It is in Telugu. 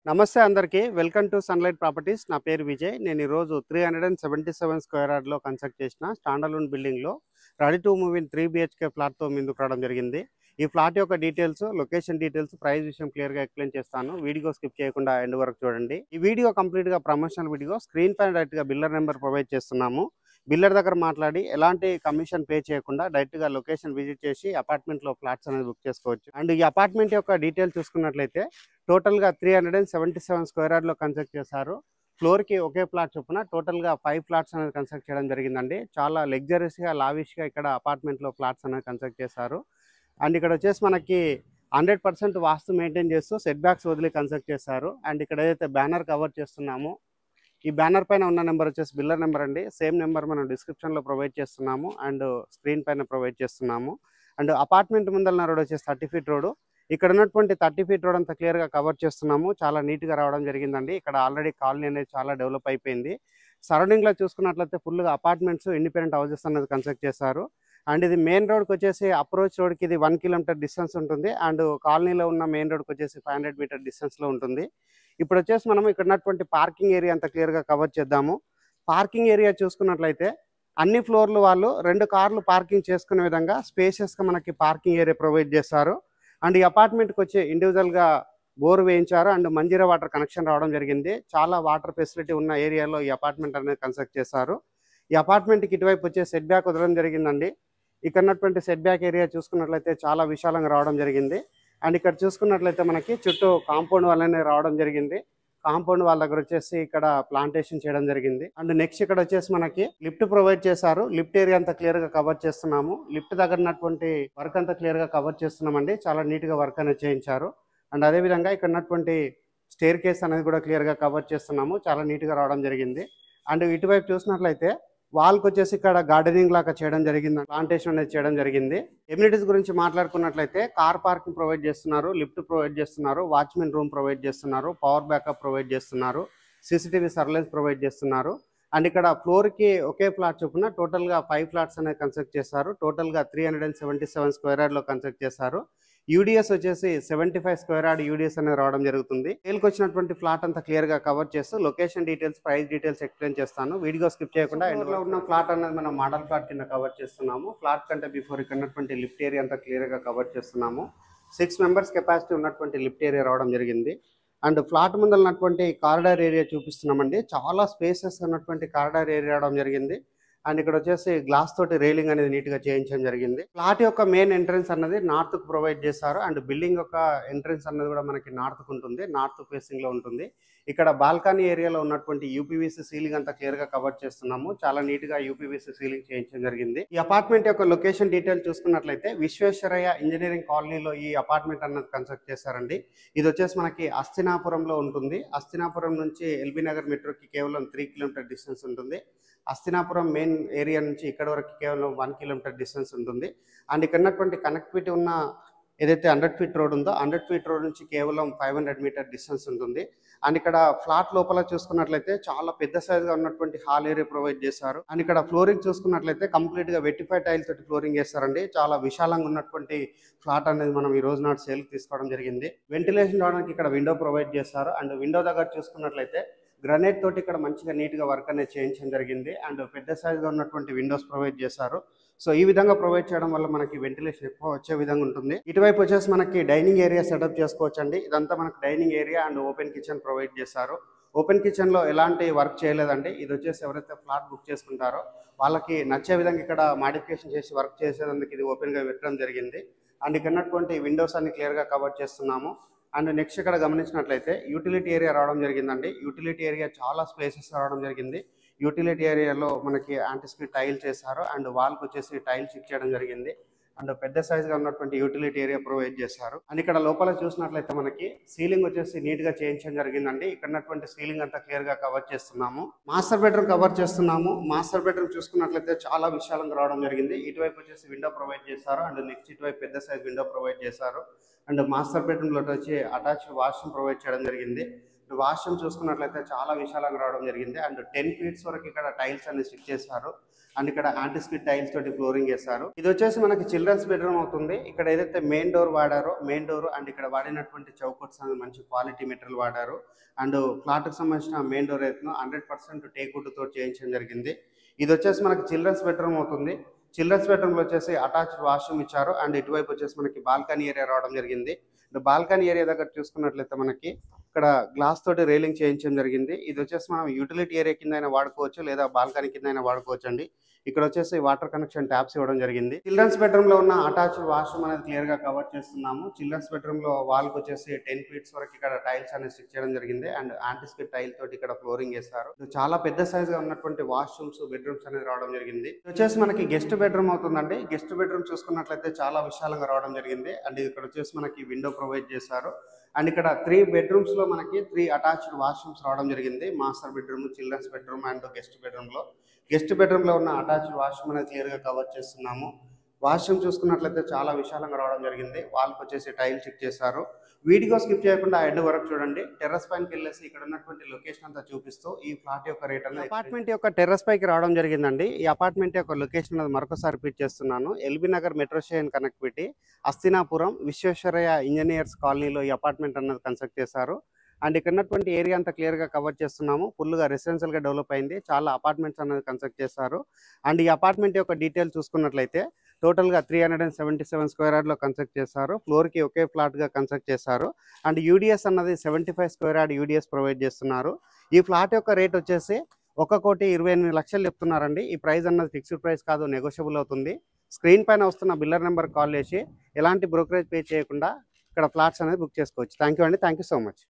నమస్తే అందరికీ వెల్కమ్ టు సన్లైట్ ప్రాపర్టీస్. నా పేరు విజయ్. నేను ఈరోజు 377 స్క్వేర్ యార్డ్లో కన్స్ట్రక్ట్ చేసిన స్టాండర్లోన్ బిల్డింగ్లో ready to move in 3 BHK ఫ్లాట్తో ముందుకు రావడం జరిగింది. ఈ ఫ్లాట్ యొక్క డీటెయిల్స్, లొకేషన్ డీటెయిల్స్, ప్రైస్ విషయం క్లియర్గా ఎక్స్ప్లెయిన్ చేస్తాను. వీడియో స్కిప్ చేయకుండా ఎండ్ వరకు చూడండి. ఈ వీడియో కంప్లీట్గా ప్రమోషనల్ వీడియో. స్క్రీన్ పైన డైరెక్ట్గా బిల్లర్ నెంబర్ ప్రొవైడ్ చేస్తున్నాము. బిల్లర్ దగ్గర మాట్లాడి ఎలాంటి కమిషన్ పే చేయకుండా డైరెక్ట్గా లొకేషన్ విజిట్ చేసి అపార్ట్మెంట్లో ఫ్లాట్స్ అనేది బుక్ చేసుకోవచ్చు. అండ్ ఈ అపార్ట్మెంట్ యొక్క డీటెయిల్ చూసుకున్నట్లయితే టోటల్గా 377 స్క్వేర్ యార్డ్లో కన్స్ట్రక్ట్ చేశారు. ఫ్లోర్కి ఒకే ఫ్లాట్ చొప్పున టోటల్గా 5 ఫ్లాట్స్ అనేది కన్స్ట్రక్ట్ చేయడం జరిగిందండి. చాలా లగ్జరీస్గా, లావిష్గా ఇక్కడ అపార్ట్మెంట్లో ఫ్లాట్స్ అనేది కన్స్ట్రక్ట్ చేశారు. అండ్ ఇక్కడ వచ్చేసి మనకి 100% వాస్తు మెయింటైన్ చేస్తూ సెట్ బ్యాక్స్ వదిలి కన్స్ట్రక్ట్ చేశారు. అండ్ ఇక్కడ ఏదైతే బ్యానర్ కవర్ చేస్తున్నామో ఈ బ్యానర్ పైన ఉన్న నెంబర్ వచ్చేసి బిల్లర్ నెంబర్ అండి. సేమ్ నెంబర్ మనం డిస్క్రిప్షన్లో ప్రొవైడ్ చేస్తున్నాము అండ్ స్క్రీన్ పైన ప్రొవైడ్ చేస్తున్నాము. అండ్ అపార్ట్మెంట్ ముందల రోడ్ వచ్చేసి 30 ఫీట్ రోడ్. ఇక్కడ ఉన్నటువంటి 30 ఫీట్ రోడ్ అంతా క్లియర్గా కవర్ చేస్తున్నాము. చాలా నీట్గా రావడం జరిగిందండి. ఇక్కడ ఆల్రెడీ కాలనీ అనేది చాలా డెవలప్ అయిపోయింది. సరౌండింగ్లో చూసుకున్నట్లయితే ఫుల్గా అపార్ట్మెంట్స్, ఇండిపెండెంట్ హౌసెస్ అనేది కన్స్ట్రక్ట్ చేశారు. అండ్ ఇది మెయిన్ రోడ్కి వచ్చేసి అప్రోచ్ రోడ్కి ఇది 1 కిలోమీటర్ డిస్టెన్స్ ఉంటుంది. అండ్ కాలనీలో ఉన్న మెయిన్ రోడ్కి వచ్చేసి 500 మీటర్ డిస్టెన్స్లో ఉంటుంది. ఇప్పుడు వచ్చేసి మనం ఇక్కడ ఉన్నటువంటి పార్కింగ్ ఏరియా అంతా క్లియర్గా కవర్ చేద్దాము. పార్కింగ్ ఏరియా చూసుకున్నట్లయితే అన్ని ఫ్లోర్లు వాళ్ళు 2 కార్లు పార్కింగ్ చేసుకునే విధంగా స్పేషియస్గా మనకి పార్కింగ్ ఏరియా ప్రొవైడ్ చేస్తారు. అండ్ ఈ అపార్ట్మెంట్కి వచ్చి ఇండివిజువల్గా బోర్ వేయించారు అండ్ మంజీరా వాటర్ కనెక్షన్ రావడం జరిగింది. చాలా వాటర్ ఫెసిలిటీ ఉన్న ఏరియాలో ఈ అపార్ట్మెంట్ అనేది కన్స్ట్రక్ట్ చేశారు. ఈ అపార్ట్మెంట్కి ఇటువైపు వచ్చే సెట్ బ్యాక్ వదలడం జరిగిందండి. ఇక్కడ ఉన్నటువంటి సెట్ బ్యాక్ ఏరియా చూసుకున్నట్లయితే చాలా విశాలంగా రావడం జరిగింది. అండ్ ఇక్కడ చూసుకున్నట్లయితే మనకి చుట్టూ కాంపౌండ్ వాళ్ళనే రావడం జరిగింది. కాంపౌండ్ వాళ్ళ దగ్గర వచ్చేసి ఇక్కడ ప్లాంటేషన్ చేయడం జరిగింది. అండ్ నెక్స్ట్ ఇక్కడ వచ్చేసి మనకి లిఫ్ట్ ప్రొవైడ్ చేశారు. లిఫ్ట్ ఏరియా అంతా క్లియర్ గా కవర్ చేస్తున్నాము. లిఫ్ట్ దగ్గర ఉన్నటువంటి వర్క్ అంతా క్లియర్ గా కవర్ చేస్తున్నామండి. చాలా నీట్ గా వర్క్ అనేది చేయించారు. అండ్ అదే విధంగా ఇక్కడ ఉన్నటువంటి స్టేర్ కేస్ అనేది కూడా క్లియర్ గా కవర్ చేస్తున్నాము. చాలా నీట్ గా రావడం జరిగింది. అండ్ ఇటువైపు చూసినట్లయితే వాల్కి వచ్చేసి ఇక్కడ గార్డెనింగ్ లాగా చేయడం జరిగింది. ప్లాంటేషన్ అనేది చేయడం జరిగింది. ఎమ్యూనిటీస్ గురించి మాట్లాడుకున్నట్లయితే కార్ పార్కింగ్ ప్రొవైడ్ చేస్తున్నారు, లిఫ్ట్ ప్రొవైడ్ చేస్తున్నారు, వాచ్మెన్ రూమ్ ప్రొవైడ్ చేస్తున్నారు, పవర్ బ్యాకప్ ప్రొవైడ్ చేస్తున్నారు, CCTV సర్వేలెన్స్ ప్రొవైడ్ చేస్తున్నారు. అండ్ ఇక్కడ ఫ్లోర్కి ఒకే ఫ్లాట్ చొప్పున టోటల్గా 5 ఫ్లాట్స్ అనేది కన్స్ట్రక్ట్ చేశారు. టోటల్గా 377 స్క్వేర్ యార్డ్లో కన్స్ట్రక్ట్ చేశారు. యూడిఎస్ వచ్చేసి 75 స్క్వేర్ యార్డ్ యూడిఎస్ అనేది రావడం జరుగుతుంది. సేల్కి వచ్చినటువంటి ఫ్లాట్ అంతా క్లియర్గా కవర్ చేస్తూ location details, price details explain చేస్తాను. వీడియో స్కిప్ చేయకుండా ఎండ్లో ఉన్న ఫ్లాట్ అనేది మనం మోడల్ ఫ్లాట్ కింద కవర్ చేస్తున్నాము. ఫ్లాట్ కంటే బిఫోర్ ఇక్కడ ఉన్నటువంటి లిఫ్ట్ ఏరియా అంతా క్లియర్గా కవర్ చేస్తున్నాము. 6 మెంబర్స్ కెపాసిటీ ఉన్నటువంటి లిఫ్ట్ ఏరియా రావడం జరిగింది. అండ్ ఫ్లాట్ ముందర ఉన్నటువంటి కారిడార్ ఏరియా చూపిస్తున్నామండి. చాలా స్పేసెస్ ఉన్నటువంటి కారిడార్ ఏరియా రావడం జరిగింది. అండ్ ఇక్కడ వచ్చేసి గ్లాస్ తోటి రైలింగ్ అనేది నీట్గా చేయించడం జరిగింది. ఫ్లాట్ యొక్క మెయిన్ ఎంట్రన్స్ అన్నది నార్త్కు ప్రొవైడ్ చేస్తారు. అండ్ బిల్డింగ్ యొక్క ఎంట్రన్స్ అన్నది కూడా మనకి నార్త్కు ఉంటుంది, నార్త్ ఫేసింగ్లో ఉంటుంది. ఇక్కడ బాల్కనీ ఏరియాలో ఉన్నటువంటి UPVC సీలింగ్ అంతా క్లియర్గా కవర్ చేస్తున్నాము. చాలా నీట్గా UPVC సీలింగ్ చేయించడం జరిగింది. ఈ అపార్ట్మెంట్ యొక్క లొకేషన్ డీటెయిల్ చూసుకున్నట్లయితే విశ్వేశ్వరయ్య ఇంజనీరింగ్ కాలనీలో ఈ అపార్ట్మెంట్ అన్నది కన్స్ట్రక్ట్ చేశారండి. ఇది వచ్చేసి మనకి అస్థినాపురంలో ఉంటుంది. అస్థినాపురం నుంచి LB నగర్ మెట్రోకి కేవలం 3 కిలోమీటర్ డిస్టెన్స్ ఉంటుంది. అస్థినాపురం మెయిన్ ఏరియా నుంచి ఇక్కడ వరకు కేవలం 1 కిలోమీటర్ డిస్టెన్స్ ఉంటుంది. అండ్ ఇక్కడ ఉన్నటువంటి కనెక్టివిటీ ఉన్న ఏదైతే 100 ఫీట్ రోడ్ ఉందో 100 ఫీట్ రోడ్ నుంచి కేవలం 500 మీటర్ డిస్టెన్స్ ఉంటుంది. అండ్ ఇక్కడ ఫ్లాట్ లోపల చూసుకున్నట్లయితే చాలా పెద్ద సైజుగా ఉన్నటువంటి హాల్ ఏరియా ప్రొవైడ్ చేశారు. అండ్ ఇక్కడ ఫ్లోరింగ్ చూసుకున్నట్లయితే కంప్లీట్గా వెట్టిఫై టైల్ తోటి ఫ్లోరింగ్ చేస్తారండి. చాలా విశాలంగా ఉన్నటువంటి ఫ్లాట్ అనేది మనం ఈ రోజు నాటి సేల్కి తీసుకోవడం జరిగింది. వెంటిలేషన్ రావడానికి ఇక్కడ విండో ప్రొవైడ్ చేస్తారు. అండ్ విండో దగ్గర చూసుకున్నట్లయితే గ్రనైట్ తోటి ఇక్కడ మంచిగా నీట్గా వర్క్ అనేది చేయించడం జరిగింది. అండ్ పెద్ద సైజుగా ఉన్నటువంటి విండోస్ ప్రొవైడ్ చేశారు. సో ఈ విధంగా ప్రొవైడ్ చేయడం వల్ల మనకి వెంటిలేషన్ ఎక్కువ వచ్చే విధంగా ఉంటుంది. ఇటువైపు వచ్చేసి మనకి డైనింగ్ ఏరియా సెటప్ చేసుకోవచ్చు అండి. ఇదంతా మనకి dining area and open kitchen provide చేశారు. ఓపెన్ కిచెన్లో ఎలాంటి వర్క్ చేయలేదండి. ఇది వచ్చేసి ఎవరైతే ఫ్లాట్ బుక్ చేసుకుంటారో వాళ్ళకి నచ్చే విధంగా ఇక్కడ మాడిఫికేషన్ చేసి వర్క్ చేసేందుకు ఇది ఓపెన్గా పెట్టడం జరిగింది. అండ్ ఇక్కడ ఉన్నటువంటి విండోస్ అన్ని క్లియర్గా కవర్ చేస్తున్నాము. అండ్ నెక్స్ట్ ఇక్కడ గమనించినట్లయితే యూటిలిటీ ఏరియా రావడం జరిగిందండి. యూటిలిటీ ఏరియా చాలా స్పేసెస్ రావడం జరిగింది. యూటిలిటీ ఏరియాలో మనకి యాంటిస్క్రీట్ టైల్ చేశారు. అండ్ వాల్కి వచ్చేసి టైల్ ఫిక్స్ చేయడం జరిగింది. అండ్ పెద్ద సైజ్గా ఉన్నటువంటి యూటిలిటీ ఏరియా ప్రొవైడ్ చేశారు. అండ్ ఇక్కడ లోపల చూసినట్లయితే మనకి సీలింగ్ వచ్చేసి నీట్గా చేయించడం జరిగిందండి. ఇక్కడ ఉన్నటువంటి సీలింగ్ అంతా క్లియర్గా కవర్ చేస్తున్నాము. మాస్టర్ బెడ్రూమ్ కవర్ చేస్తున్నాము. మాస్టర్ బెడ్రూమ్ చూసుకున్నట్లయితే చాలా విశాలంగా రావడం జరిగింది. ఇటువైపు వచ్చేసి విండో ప్రొవైడ్ చేశారు. అండ్ నెక్స్ట్ ఇటువైపు పెద్ద సైజ్ విండో ప్రొవైడ్ చేశారు. అండ్ మాస్టర్ బెడ్రూమ్లో వచ్చి అటాచ్డ్ వాష్రూమ్ ప్రొవైడ్ చేయడం జరిగింది. వాష్రూమ్ చూసుకున్నట్లయితే చాలా విశాలంగా రావడం జరిగింది. అండ్ 10 ఫీట్స్ వరకు ఇక్కడ టైల్స్ అనేది స్టిక్ చేశారు. అండ్ ఇక్కడ యాంటీ స్కిడ్ టైల్స్ తోటి ఫ్లోరింగ్ చేశారు. ఇది వచ్చేసి మనకి చిల్డ్రన్స్ బెడ్రూమ్ అవుతుంది. ఇక్కడ ఏదైతే మెయిన్ డోర్ వాడారో మెయిన్ డోర్ అండ్ ఇక్కడ వాడినటువంటి చౌకట్స్ అనేది మంచి క్వాలిటీ మెటీరియల్ వాడారు. అండ్ ఫ్లాట్ కి సంబంధించిన మెయిన్ డోర్ అయితే 100% టేక్ వుడ్ తోటి చేయించడం జరిగింది. ఇది వచ్చేసి మనకి చిల్డ్రన్స్ బెడ్రూమ్ అవుతుంది. చిల్డ్రన్స్ బెడ్రూమ్ లో వచ్చేసి అటాచ్డ్ వాష్రూమ్ ఇచ్చారు. అండ్ ఇటువైపు వచ్చేసి మనకి బాల్కనీ ఏరియా రావడం జరిగింది. బాల్కనీ ఏరియా దగ్గర చూసుకున్నట్లయితే మనకి ఇక్కడ గ్లాస్ తోటి రైలింగ్ చేయించడం జరిగింది. ఇది వచ్చేసి మనం యూటిలిటీ ఏరియా కింద అయినా వాడుకోవచ్చు, లేదా బాల్కనీ కింద అయినా వాడుకోవచ్చు అండి. ఇక్కడ వచ్చేసి వాటర్ కనెక్షన్ ట్యాప్స్ ఇవ్వడం జరిగింది. చిల్డ్రన్స్ బెడ్రూమ్ లో ఉన్న అటాచ్డ్ వాష్రూమ్ అనేది క్లియర్ గా కవర్ చేస్తున్నాము. చిల్డ్రన్స్ బెడ్రూమ్ లో వాల్ కు వచ్చేసి 10 ఫీట్స్ వరకు ఇక్కడ టైల్స్ అనేది స్టిక్ చేయడం జరిగింది. అండ్ యాంటీ స్కిడ్ టైల్ తోటి ఇక్కడ ఫ్లోరింగ్ చేస్తారు. చాలా పెద్ద సైజ్ గా ఉన్నటువంటి వాష్రూమ్స్ బెడ్రూమ్స్ అనేది రావడం జరిగింది. ఇది వచ్చేసి మనకి గెస్ట్ బెడ్రూమ్ అవుతుందండి. గెస్ట్ బెడ్రూమ్ చూసుకున్నట్లయితే చాలా విశాలంగా రావడం జరిగింది. అండ్ ఇక్కడ వచ్చేసి మనకి విండో ప్రొవైడ్ చేశారు. అండ్ ఇక్కడ 3 బెడ్రూమ్స్ లో మనకి 3 అటాచ్డ్ వాష్రూమ్స్ రావడం జరిగింది. Master bedroom, children's bedroom and guest bedroom లో. గెస్ట్ బెడ్రూమ్ లో ఉన్న అటాచ్డ్ వాష్రూమ్ అనేది క్లియర్ గా కవర్ చేస్తున్నాము. వాష్రూమ్ చూసుకున్నట్లయితే చాలా విశాలంగా రావడం జరిగింది. వాల్కి వచ్చేసి టైల్ చెక్ చేశారు. వీడియో స్కిప్ చేయకుండా ఎండ్ వరకు చూడండి. టెర్రస్ పైకి వెళ్ళేసి ఇక్కడ ఉన్నటువంటి లొకేషన్ అంతా చూపిస్తూ ఈ ఫ్లాట్ యొక్క రేట్ అనేది అపార్ట్మెంట్ యొక్క టెర్రస్ పైకి రావడం జరిగిందండి. ఈ అపార్ట్మెంట్ యొక్క లొకేషన్ అనేది మరొకసారి రిపీట్ చేస్తున్నాను. LB Nagar metro station connectivity, Hasthinapuram Visvesvaraya engineers కాలనీలో ఈ అపార్ట్మెంట్ అన్నది కన్స్ట్రక్ట్ చేశారు. అండ్ ఇక్కడ ఉన్నటువంటి ఏరియా అంతా క్లియర్ గా కవర్ చేస్తున్నాము. ఫుల్ గా రెసిడెన్షియల్ గా డెవలప్ అయింది. చాలా అపార్ట్మెంట్స్ అనేది కన్స్ట్రక్ట్ చేశారు. అండ్ ఈ అపార్ట్మెంట్ యొక్క డీటెయిల్ చూసుకున్నట్లయితే టోటల్ గా 377 స్క్వేర్ యార్డ్ లో కన్స్ట్రక్ట్ చేశారు. ఫ్లోర్ కి ఒకే ఫ్లాట్ గా కన్స్ట్రక్ట్ చేశారు. అండ్ యూడిఎస్ అన్నది 75 స్క్వేర్ యార్డ్ యూడిఎస్ ప్రొవైడ్ చేస్తున్నారు. ఈ ఫ్లాట్ యొక్క రేట్ వచ్చేసి 1,28,00,000 చెప్తున్నారండి. ఈ ప్రైస్ అన్నది ఫిక్స్డ్ ప్రైస్ కాదు, నెగోషియబుల్ అవుతుంది. స్క్రీన్ పైన వస్తున్న బిల్లర్ నెంబర్ కాల్ చేసి ఎలాంటి బ్రోకరేజ్ పే చేయకుండా ఇక్కడ ఫ్లాట్స్ అనేది బుక్ చేసుకోవచ్చు. థ్యాంక్ యూ అండి. Thank you so much.